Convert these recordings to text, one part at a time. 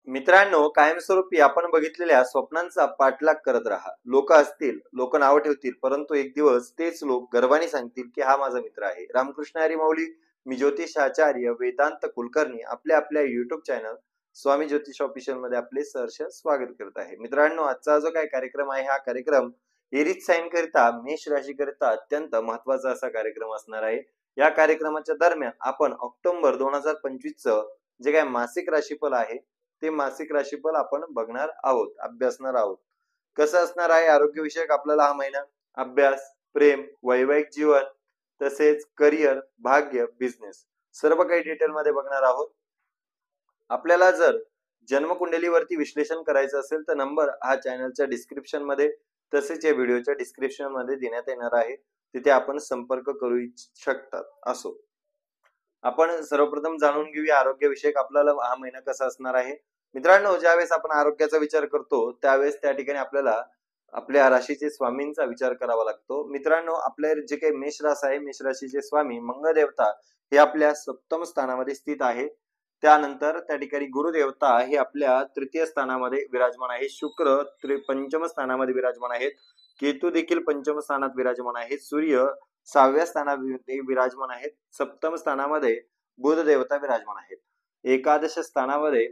मित्रांनो, कायमस्वरूपी आपण बघितलेल्या स्वप्नांचा पाठलाग करत राहा. लोक असतील, लोक नाव ठेवतील, परंतु एक दिवस तेच लोक गर्वाने सांगतील की हा माझा मित्र आहे. रामकृष्ण हरी माऊली, मी ज्योतिष आचार्य वेदांत कुलकर्णी आपल्या आपल्या युट्यूब चॅनल स्वामी ज्योतिष ऑफिशियल मध्ये आपले सहर्ष स्वागत करत आहे. मित्रांनो, आजचा जो काय कार्यक्रम आहे, हा कार्यक्रम एरीज साइन करिता, मेष राशी करिता अत्यंत महत्वाचा असा कार्यक्रम असणार आहे. या कार्यक्रमाच्या दरम्यान आपण ऑक्टोबर 2025 च जे काय मासिक राशीफल आहे ते मासिक राशीफल आपण बघणार आहोत, अभ्यासणार आहोत. कसं असणार आहे आरोग्य विषयक आपल्याला हा महिना, अभ्यास, प्रेम, वैवाहिक जीवन, तसेच करिअर, भाग्य, बिझनेस सर्व काही डिटेल मध्ये बघणार आहोत. आपल्याला जर जन्मकुंडलीवरती विश्लेषण करायचं असेल तर नंबर हा चॅनलच्या डिस्क्रिप्शन मध्ये तसेच या व्हिडिओच्या डिस्क्रिप्शन मध्ये देण्यात येणार आहे, तिथे आपण संपर्क करू शकतात. असो, आपण सर्वप्रथम जाणून घेऊया आरोग्य विषयक आपल्याला हा महिना कसा असणार आहे. मित्रांनो, ज्यावेळेस आपण आरोग्याचा विचार करतो त्यावेळेस त्या ठिकाणी आपल्याला आपल्या राशीचे स्वामींचा विचार करावा लागतो. मित्रांनो, आपल्या जे काही मेष राशी आहे, मेष राशीचे स्वामी मंगळ देवता हे आपल्या सप्तम स्थानामध्ये स्थित आहे. त्यानंतर त्या ठिकाणी गुरुदेवता हे आपल्या तृतीय स्थानामध्ये विराजमान आहे. शुक्र पंचम स्थानामध्ये विराजमान आहेत. केतू देखील पंचम स्थानात विराजमान आहे. सूर्य 6व्या स्थानामध्ये विराजमान आहेत. सप्तम स्थानामध्ये बुध देवता विराजमान आहेत. एकादश स्थानामध्ये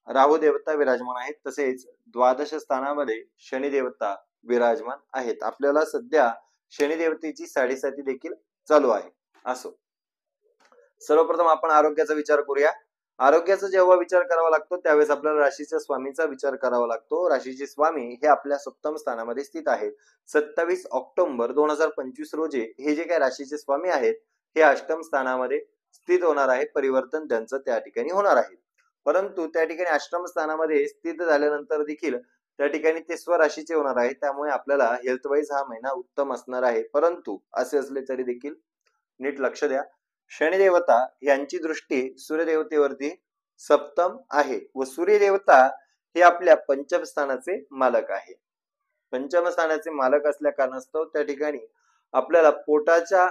राहू देवता विराजमान आहेत. तसेच द्वादश स्थानामध्ये शनी देवता विराजमान आहेत. आपल्याला सध्या शनी देवतेची 7.5 देखील चालू आहे. असो, सर्वप्रथम आपण आरोग्याचा विचार करूया. आरोग्याचा जेव्हा विचार करावा लागतो त्यावेळेस आपल्याला राशीच्या स्वामींचा विचार करावा लागतो. राशीचे स्वामी हे आपल्या सप्तम स्थानामध्ये स्थित आहेत. 27 ऑक्टोबर 2025 रोजी हे जे काही राशीचे स्वामी आहेत हे अष्टम स्थानामध्ये स्थित होणार आहे. परिवर्तन त्यांचं त्या ठिकाणी होणार आहे. परंतु त्या ठिकाणी अष्टम स्थानामध्ये स्थित झाल्यानंतर देखील त्या ठिकाणी ते स्वराशीचे होणार आहे. त्यामुळे आपल्याला हेल्थ वाईज हा महिना उत्तम असणार आहे. परंतु असे असले तरी देखील नीट लक्ष द्या, शनी देवता यांची दृष्टी सूर्यदेवतेवरती सप्तम आहे व सूर्यदेवता हे आपल्या पंचम स्थानाचे मालक आहे. पंचम स्थानाचे मालक असल्या कारणास्तव त्या ठिकाणी आपल्याला पोटाच्या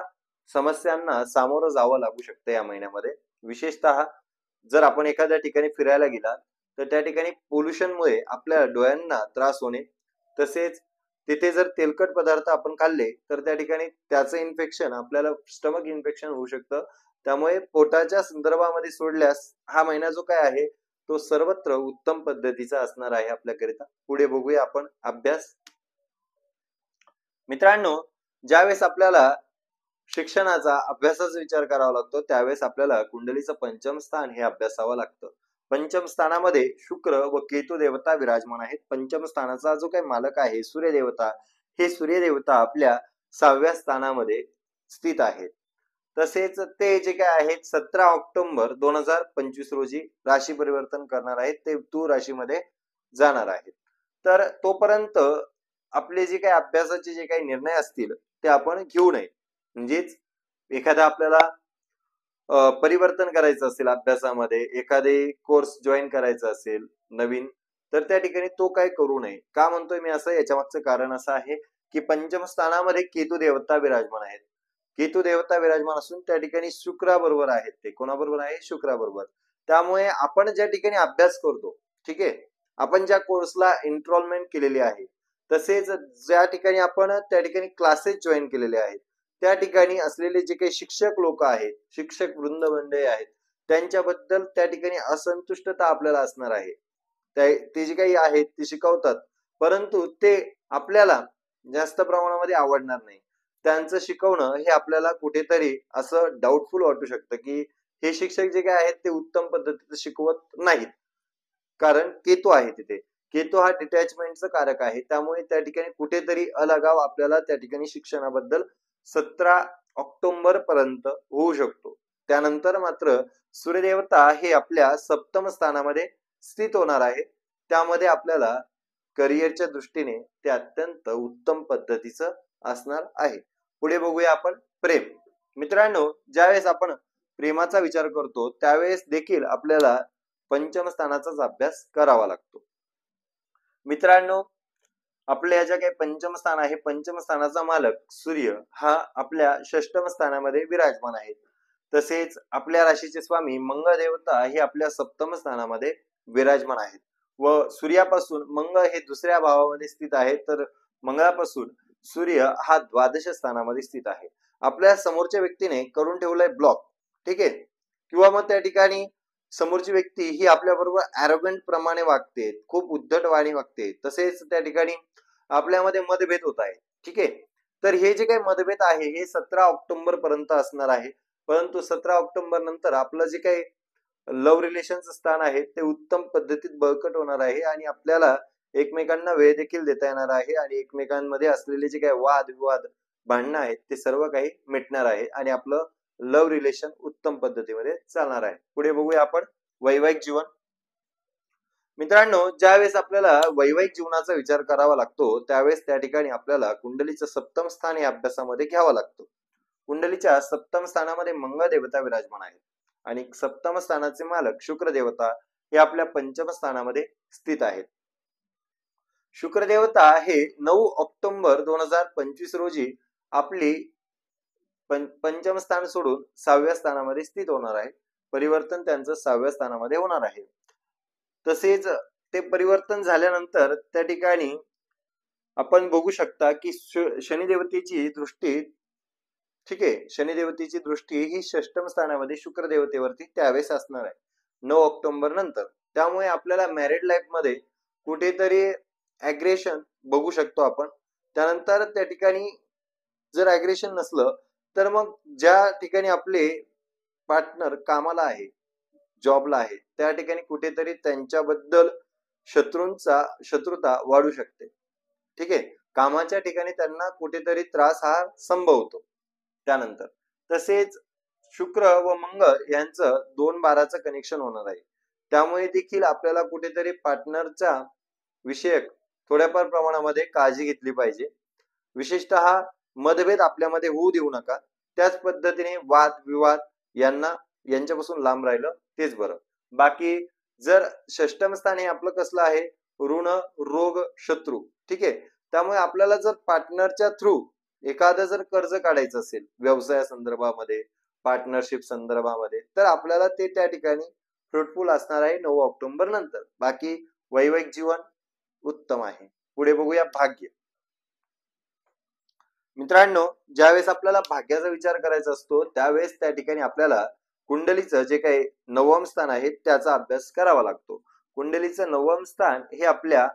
समस्यांना सामोरं जावं लागू शकतं या महिन्यामध्ये. विशेषतः जर आपण एखाद्या ठिकाणी फिरायला गेला तर त्या ठिकाणी पोल्युशनमुळे आपल्या डोळ्यांना त्रास होणे, तसेच तिथे जर तेलकट पदार्थ आपण खाल्ले तर त्या ठिकाणी त्याचं इन्फेक्शन, आपल्याला स्टमक इन्फेक्शन होऊ शकतं. त्यामुळे पोटाच्या संदर्भामध्ये सोडल्यास हा महिना जो काय आहे तो सर्वत्र उत्तम पद्धतीचा असणार आहे आपल्याकरिता. पुढे बघूया आपण अभ्यास. मित्रांनो, ज्यावेळेस आपल्याला शिक्षणाचा अभ्यासाचा विचार करावा लागतो त्यावेळेस आपल्याला कुंडलीचं पंचम स्थान हे अभ्यासावं लागतं. पंचम स्थानामध्ये शुक्र व केतू देवता विराजमान आहेत. पंचम स्थानाचा जो काही मालक आहे सूर्यदेवता, हे सूर्यदेवता आपल्या 6व्या स्थानामध्ये स्थित आहेत. तसेच ते जे काय आहेत 17 ऑक्टोबर 2025 रोजी राशी परिवर्तन करणार आहेत. ते तूळ राशीमध्ये जाणार आहेत. तर तोपर्यंत आपले जे काही अभ्यासाचे जे काही निर्णय असतील ते आपण घेऊ नये. म्हणजेच एखादा आपल्याला परिवर्तन करायचं असेल अभ्यासामध्ये, एखादे कोर्स जॉईन करायचा असेल नवीन, तर त्या ठिकाणी तो काय करू नये. का म्हणतोय मी असं, याच्या मागचं कारण असं आहे की पंचम स्थानामध्ये केतू देवता विराजमान आहेत. केतू देवता विराजमान असून त्या ठिकाणी शुक्राबरोबर आहेत. ते कोणाबरोबर आहे? शुक्राबरोबर. त्यामुळे आपण ज्या ठिकाणी अभ्यास करतो, ठीक आहे, आपण ज्या कोर्सला एनरोलमेंट केलेली आहे, तसेच ज्या ठिकाणी आपण त्या ठिकाणी क्लासेस जॉईन केलेले आहेत, त्या ठिकाणी असलेले जे काही शिक्षक लोक आहेत, शिक्षक वृंद मंडळी आहेत, त्यांच्याबद्दल त्या ठिकाणी असंतुष्टता आपल्याला असणार आहे. ते जे काही आहेत ते शिकवतात, परंतु ते आपल्याला जास्त प्रमाणामध्ये आवडणार नाही. त्यांचं शिकवणं हे आपल्याला कुठेतरी असं डाऊटफुल वाटू शकतं की हे शिक्षक जे काय आहेत ते उत्तम पद्धतीने शिकवत नाहीत. कारण केतू आहे तिथे. केतू हा डिटॅचमेंटचं कारक आहे. त्यामुळे त्या ठिकाणी कुठेतरी अलगाव आपल्याला त्या ठिकाणी शिक्षणाबद्दल 17 ऑक्टोबर पर्यंत होऊ शकतो. त्यानंतर मात्र सूर्यदेवता हे आपल्या सप्तम स्थानामध्ये स्थित होणार आहे. त्यामध्ये आपल्याला करिअरच्या दृष्टीने ते अत्यंत उत्तम पद्धतीचं असणार आहे. पुढे बघूया आपण प्रेम. मित्रांनो, ज्यावेळेस आपण प्रेमाचा विचार करतो त्यावेळेस देखील आपल्याला पंचम स्थानाचाच अभ्यास करावा लागतो. मित्रांनो, आपल्या ज्या काही पंचम स्थान आहे, पंचम स्थानाचा मालक सूर्य हा आपल्या षष्टम स्थानामध्ये विराजमान आहे. तसेच आपल्या राशीचे स्वामी मंगळ देवता हे आपल्या सप्तम स्थानामध्ये विराजमान आहेत. व सूर्यापासून मंगळ हे दुसऱ्या भावामध्ये स्थित आहे, तर मंगळापासून सूर्य हा द्वादश स्थानामध्ये स्थित आहे. आपल्या समोरच्या व्यक्तीने करून ठेवलाय ब्लॉक, ठीक आहे, किंवा मग त्या ठिकाणी समोरची व्यक्ती ही आपल्या बरोबर ॲरोगंट प्रमाणे वागते, खूप उद्धटवाणी वागते, तसेच त्या ठिकाणी आपल्यामध्ये मतभेद होत आहे, ठीक आहे. तर हे जे काही मतभेद आहे हे 17 ऑक्टोबर पर्यंत असणार आहे. परंतु 17 ऑक्टोबर नंतर आपलं जे काही लव्ह रिलेशनचं स्थान आहे ते उत्तम पद्धतीत बळकट होणार आहे आणि आपल्याला एकमेकांना वेळ देखील देता येणार आहे आणि एकमेकांमध्ये असलेले जे काही वाद विवाद भांडणं आहेत ते सर्व काही मिटणार आहे आणि आपलं लव्ह रिलेशन उत्तम पद्धतीमध्ये चालणार आहे. पुढे बघूया आपण वैवाहिक जीवन. मित्रांनो, ज्यावेळेस आपल्याला वैवाहिक जीवनाचा विचार करावा लागतो त्यावेळेस त्या ठिकाणी आपल्याला कुंडलीचं सप्तम स्थान हे अभ्यासामध्ये घ्यावं लागतं. कुंडलीच्या सप्तम स्थानामध्ये मंगळ देवता विराजमान आहे आणि सप्तम स्थानाचे मालक शुक्र देवता हे आपल्या पंचम स्थानामध्ये स्थित आहेत. शुक्र देवता हे 9 ऑक्टोबर 2025 रोजी आपली पंचम स्थान सोडून 6व्या स्थानामध्ये स्थित होणार आहे. परिवर्तन त्यांचं 6व्या स्थानामध्ये होणार आहे. तसेच ते परिवर्तन झाल्यानंतर त्या ठिकाणी आपण बघू शकता की शनिदेवतेची दृष्टी, ठीक आहे, शनिदेवतेची दृष्टी ही षष्टम स्थानामध्ये शुक्र देवतेवरती त्यावेळेस असणार आहे 9 ऑक्टोबर नंतर. त्यामुळे आपल्याला मॅरिड लाईफ मध्ये कुठेतरी ॲग्रेशन बघू शकतो आपण. त्यानंतर त्या ठिकाणी जर ॲग्रेशन नसलं तर मग ज्या ठिकाणी आपले पार्टनर कामाला आहे, जॉबला आहे, त्या ठिकाणी कुठेतरी त्यांच्याबद्दल शत्रुता वाढू शकते, ठीक आहे. कामाच्या ठिकाणी त्यांना कुठेतरी त्रास हा संभवतो. त्यानंतर तसेच शुक्र व मंगळ यांचं 2-12चं कनेक्शन होणार आहे. त्यामुळे देखील आपल्याला कुठेतरी पार्टनरचा विषयक थोड्याफार प्रमाणामध्ये काळजी घेतली पाहिजे. विशेषतः मतभेद आपल्यामध्ये होऊ देऊ नका. त्याच पद्धतीने वाद विवाद यांच्यापासून लांब राहिलं तेच बरं. बाकी जर षष्टम स्थान हे आपलं कसलं आहे, ऋण रोग शत्रू, ठीक आहे. त्यामुळे आपल्याला जर पार्टनरच्या थ्रू एखादं जर कर्ज काढायचं असेल व्यवसाया संदर्भामध्ये, पार्टनरशिप संदर्भामध्ये, तर आपल्याला ते त्या ठिकाणी फ्रुटफुल असणार आहे 9 ऑक्टोबर नंतर. बाकी वैवाहिक जीवन उत्तम आहे. पुढे बघूया भाग्य. मित्रांनो, ज्यावेळेस आपल्याला भाग्याचा विचार करायचा असतो त्यावेळेस त्या ठिकाणी आपल्याला कुंडलीचं जे काही 9वं स्थान आहे त्याचा अभ्यास करावा लागतो. कुंडलीचं 9वं स्थान हे आपल्या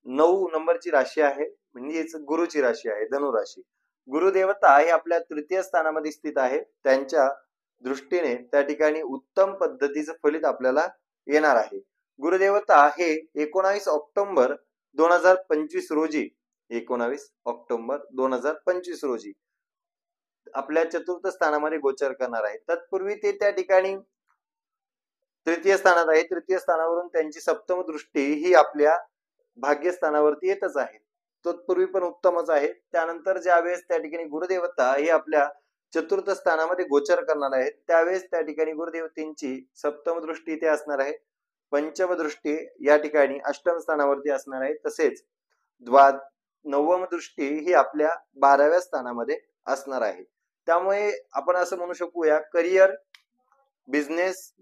9 नंबरची राशी आहे, म्हणजेच गुरुची राशी आहे, धनुराशी. गुरुदेवता हे आपल्या तृतीय स्थानामध्ये स्थित आहे. त्यांच्या दृष्टीने त्या ठिकाणी उत्तम पद्धतीचं फलित आपल्याला येणार आहे. गुरुदेवता हे 19 ऑक्टोबर 2025 रोजी 19 ऑक्टोबर 2025 रोजी आपल्या चतुर्थ स्थानामध्ये गोचर करणार आहे. तत्पूर्वी ते त्या ठिकाणी तृतीय स्थानात आहे. तृतीय स्थानावरून त्यांची सप्तम दृष्टी ही आपल्या भाग्यस्थानावरती येतच आहे. तत्पूर्वी पण उत्तमच आहे. त्यानंतर ज्यावेळेस त्या ठिकाणी गुरुदेवता ही आपल्या चतुर्थ स्थानामध्ये गोचर करणार आहेत त्यावेळेस त्या ठिकाणी गुरुदेवतेंची सप्तम दृष्टी इथे असणार आहे. पंचम दृष्टी या ठिकाणी अष्टम स्थानावरती असणार आहे. तसेच 9वम दृष्टी ही आपल्या 12व्या स्थानामध्ये असणार आहे. त्यामुळे आपण असं म्हणू शकूया करिअर, बिझनेस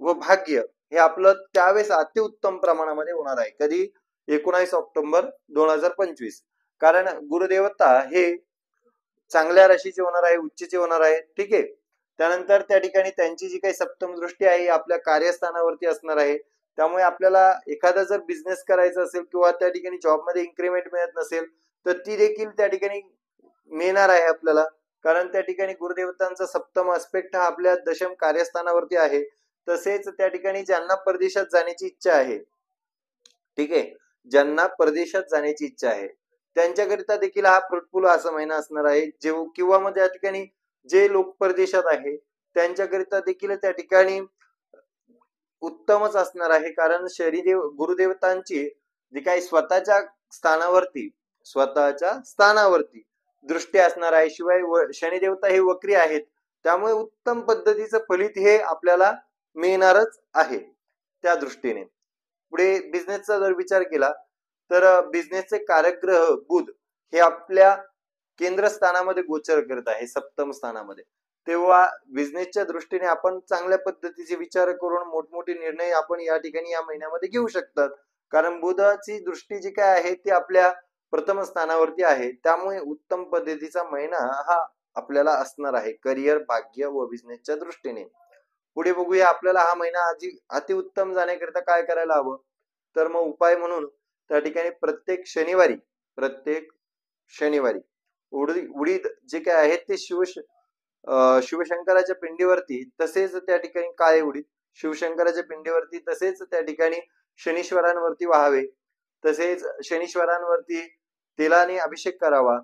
व भाग्य हे आपलं त्यावेळेस अतिउत्तम प्रमाणामध्ये होणार आहे. कधी 19 ऑक्टोबर 2025. कारण गुरुदेवता हे चांगल्या राशीचे होणार आहे, उच्चचे होणार आहे, ठीक आहे. त्यानंतर त्या ठिकाणी त्यांची जी काही सप्तम दृष्टी आहे आपल्या कार्यस्थानावरती असणार आहे. त्यामुळे आपल्याला एखादा जर बिझनेस करायचा असेल किंवा त्या ठिकाणी जॉबमध्ये इन्क्रिमेंट मिळत नसेल तर ती देखील त्या ठिकाणी मिळणार आहे आपल्याला. कारण त्या ठिकाणी गुरुदेवतांचा सप्तम अस्पेक्ट हा आपल्या दशम कार्यस्थानावरती आहे. तसेच त्या ठिकाणी ज्यांना परदेशात जाण्याची इच्छा आहे, ठीक आहे, ज्यांना परदेशात जाण्याची इच्छा आहे त्यांच्याकरिता देखील हा फ्रुटफुल असा महिना असणार आहे. किंवा मग त्या ठिकाणी जे लोक परदेशात आहे त्यांच्याकरिता देखील त्या ठिकाणी उत्तमच असणार आहे. कारण गुरुदेवतांची जी काही स्वतःच्या स्थानावरती दृष्टी असणार आहे. शिवाय शनिदेवता हे वक्री आहेत. त्यामुळे उत्तम पद्धतीचं फलित हे आपल्याला मिळणारच आहे त्या दृष्टीने. पुढे बिझनेसचा जर विचार केला तर बिझनेसचे कारक ग्रह बुध हे आपल्या केंद्र स्थानामध्ये गोचर करत आहे, सप्तम स्थानामध्ये. तेव्हा बिझनेसच्या दृष्टीने आपण चांगल्या पद्धतीचे विचार करून मोठमोठे निर्णय आपण या ठिकाणी या महिन्यामध्ये घेऊ शकतात. कारण बुधाची दृष्टी जी काय आहे ती आपल्या प्रथम स्थानावरती आहे, त्यामुळे उत्तम पद्धतीचा महिना हा आपल्याला असणार आहे करिअर, भाग्य व बिझनेसच्या दृष्टीने. पुढे बघूया आपल्याला हा महिना अतिउत्तम जाण्याकरिता काय करायला हवं. तर मग उपाय म्हणून त्या ठिकाणी प्रत्येक शनिवारी उडीद जे काय आहे ते शिवशंकराच्या पिंडीवरती, तसेच त्या ठिकाणी काळे उडीद शिवशंकराच्या पिंडीवरती, तसेच त्या ठिकाणी शनीश्वरांवरती व्हावे. तसेच शनीश्वरांवरती तेलाने अभिषेक करावा.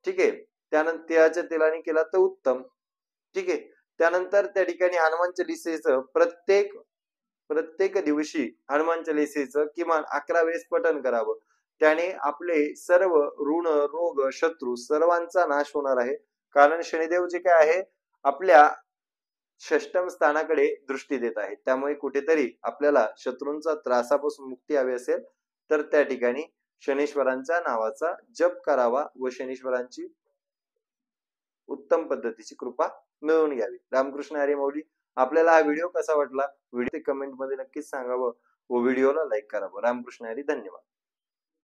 ठीक आहे. त्यानंतर तिळाच्या तेलाने केला तर उत्तम. ठीक आहे. त्यानंतर त्या ठिकाणी हनुमान चालिसेचं प्रत्येक प्रत्येक दिवशी हनुमान चालिसेचं किमान 11 वेळेस पठण करावं. त्याने आपले सर्व ऋण, रोग, शत्रू सर्वांचा नाश होणार आहे. कारण शनिदेव जे काय आहे आपल्या षष्टम स्थानाकडे दृष्टी देत आहे. त्यामुळे कुठेतरी आपल्याला शत्रूंचा त्रासापासून मुक्ती हवी असेल तर त्या ठिकाणी शनीश्वरांच्या नावाचा जप करावा व शनीश्वरांची उत्तम पद्धतीची कृपा मिळवून घ्यावी. रामकृष्ण हरी माऊली. आपल्याला हा व्हिडिओ कसा वाटला व्हिडिओ कमेंट मध्ये नक्कीच सांगावं व व्हिडिओला लाईक करावं. रामकृष्ण हरी. धन्यवाद.